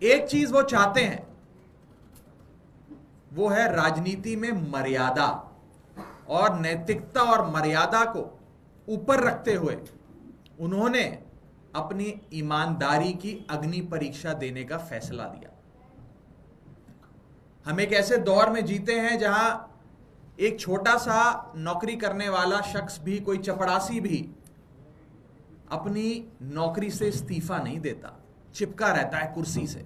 एक चीज वो चाहते हैं, वो है राजनीति में मर्यादा, और नैतिकता और मर्यादा को ऊपर रखते हुए उन्होंने अपनी ईमानदारी की अग्नि परीक्षा देने का फैसला दिया। हम एक ऐसे दौर में जीते हैं जहां एक छोटा सा नौकरी करने वाला शख्स भी, कोई चपड़ासी भी अपनी नौकरी से इस्तीफा नहीं देता, चिपका रहता है कुर्सी से।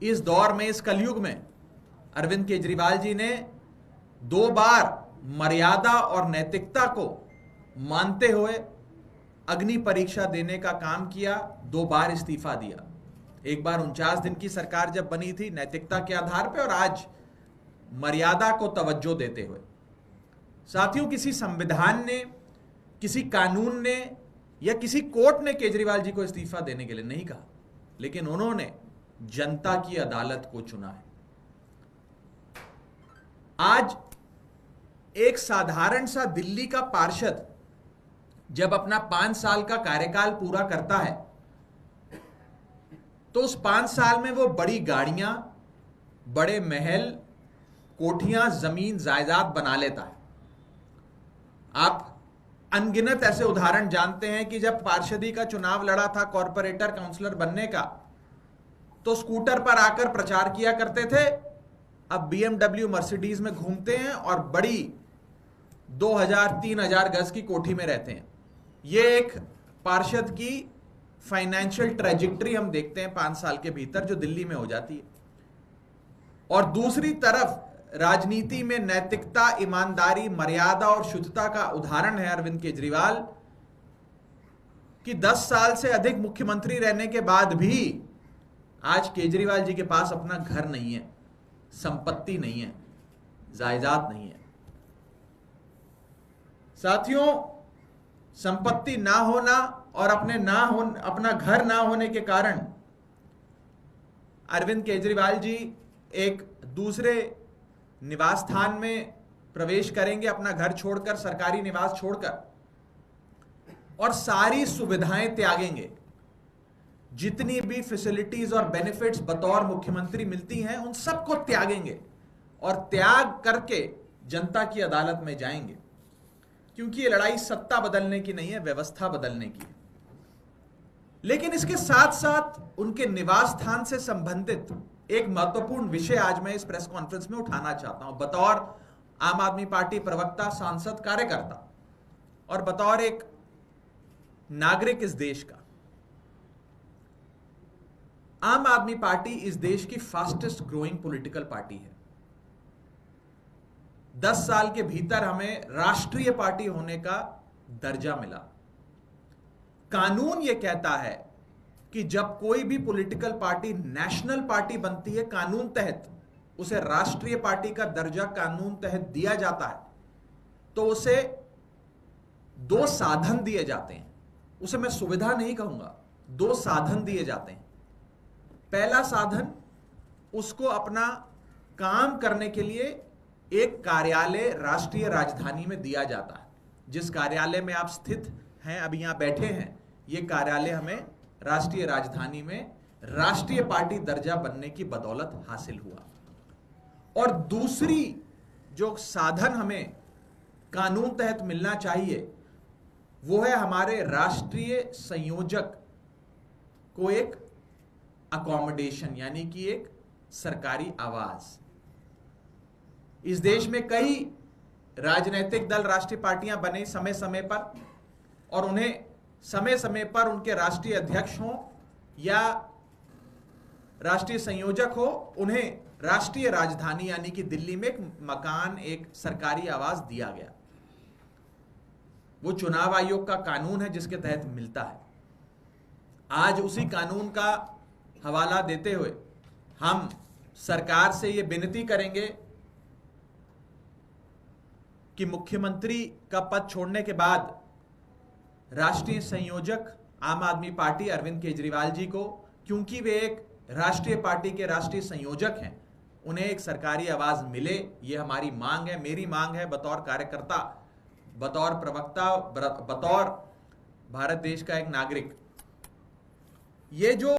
इस दौर में, इस कलयुग में अरविंद केजरीवाल जी ने 2 बार मर्यादा और नैतिकता को मानते हुए अग्नि परीक्षा देने का काम किया, 2 बार इस्तीफा दिया। एक बार 49 दिन की सरकार जब बनी थी नैतिकता के आधार पर, और आज मर्यादा को तवज्जो देते हुए। साथियों, किसी संविधान ने, किसी कानून ने या किसी कोर्ट ने केजरीवाल जी को इस्तीफा देने के लिए नहीं कहा, लेकिन उन्होंने जनता की अदालत को चुना है। आज एक साधारण सा दिल्ली का पार्षद जब अपना 5 साल का कार्यकाल पूरा करता है तो उस 5 साल में वो बड़ी गाड़ियां, बड़े महल, कोठियां, जमीन, जायदाद बना लेता है। आप अनगिनत ऐसे उदाहरण जानते हैं कि जब पार्षदी का चुनाव लड़ा था कॉर्पोरेटर, काउंसलर बनने का, तो स्कूटर पर आकर प्रचार किया करते थे। अब BMW, मर्सिडीज में घूमते हैं और बड़ी 2000-3000 गज की कोठी में रहते हैं। ये एक पार्षद की फाइनेंशियल ट्रेजेक्टरी हम देखते हैं 5 साल के भीतर जो दिल्ली में हो जाती है। और दूसरी तरफ राजनीति में नैतिकता, ईमानदारी, मर्यादा और शुद्धता का उदाहरण है अरविंद केजरीवाल, कि 10 साल से अधिक मुख्यमंत्री रहने के बाद भी आज केजरीवाल जी के पास अपना घर नहीं है, संपत्ति नहीं है, जायदाद नहीं है। साथियों, संपत्ति ना होना और अपना घर ना होने के कारण अरविंद केजरीवाल जी एक दूसरे निवास स्थान में प्रवेश करेंगे, अपना घर छोड़कर, सरकारी निवास छोड़कर, और सारी सुविधाएं त्यागेंगे। जितनी भी फैसिलिटीज और बेनिफिट्स बतौर मुख्यमंत्री मिलती हैं उन सबको त्यागेंगे और त्याग करके जनता की अदालत में जाएंगे, क्योंकि ये लड़ाई सत्ता बदलने की नहीं है, व्यवस्था बदलने की है। लेकिन इसके साथ साथ उनके निवास स्थान से संबंधित एक महत्वपूर्ण विषय आज मैं इस प्रेस कॉन्फ्रेंस में उठाना चाहता हूं, बतौर आम आदमी पार्टी प्रवक्ता, सांसद, कार्यकर्ता और बतौर एक नागरिक इस देश का। आम आदमी पार्टी इस देश की फास्टेस्ट ग्रोइंग पॉलिटिकल पार्टी है। 10 साल के भीतर हमें राष्ट्रीय पार्टी होने का दर्जा मिला। कानून यह कहता है कि जब कोई भी पॉलिटिकल पार्टी नेशनल पार्टी बनती है, कानून तहत उसे राष्ट्रीय पार्टी का दर्जा कानून तहत दिया जाता है, तो उसे 2 साधन दिए जाते हैं। उसे मैं सुविधा नहीं कहूंगा, 2 साधन दिए जाते हैं। पहला साधन, उसको अपना काम करने के लिए एक कार्यालय राष्ट्रीय राजधानी में दिया जाता है। जिस कार्यालय में आप स्थित हैं, अभी यहां बैठे हैं, यह कार्यालय हमें राष्ट्रीय राजधानी में राष्ट्रीय पार्टी दर्जा बनने की बदौलत हासिल हुआ। और दूसरी जो साधन हमें कानून तहत मिलना चाहिए, वो है हमारे राष्ट्रीय संयोजक को एक अकोमोडेशन, यानी कि एक सरकारी आवास। इस देश में कई राजनीतिक दल, राष्ट्रीय पार्टियां बने समय समय पर, और उन्हें समय समय पर उनके राष्ट्रीय अध्यक्ष हों या राष्ट्रीय संयोजक हो, उन्हें राष्ट्रीय राजधानी यानी कि दिल्ली में एक मकान, एक सरकारी आवास दिया गया। वो चुनाव आयोग का कानून है जिसके तहत मिलता है। आज उसी कानून का हवाला देते हुए हम सरकार से ये विनती करेंगे कि मुख्यमंत्री का पद छोड़ने के बाद राष्ट्रीय संयोजक आम आदमी पार्टी अरविंद केजरीवाल जी को, क्योंकि वे एक राष्ट्रीय पार्टी के राष्ट्रीय संयोजक हैं, उन्हें एक सरकारी आवाज मिले। ये हमारी मांग है, मेरी मांग है, बतौर कार्यकर्ता, बतौर प्रवक्ता, बतौर भारत देश का एक नागरिक। ये जो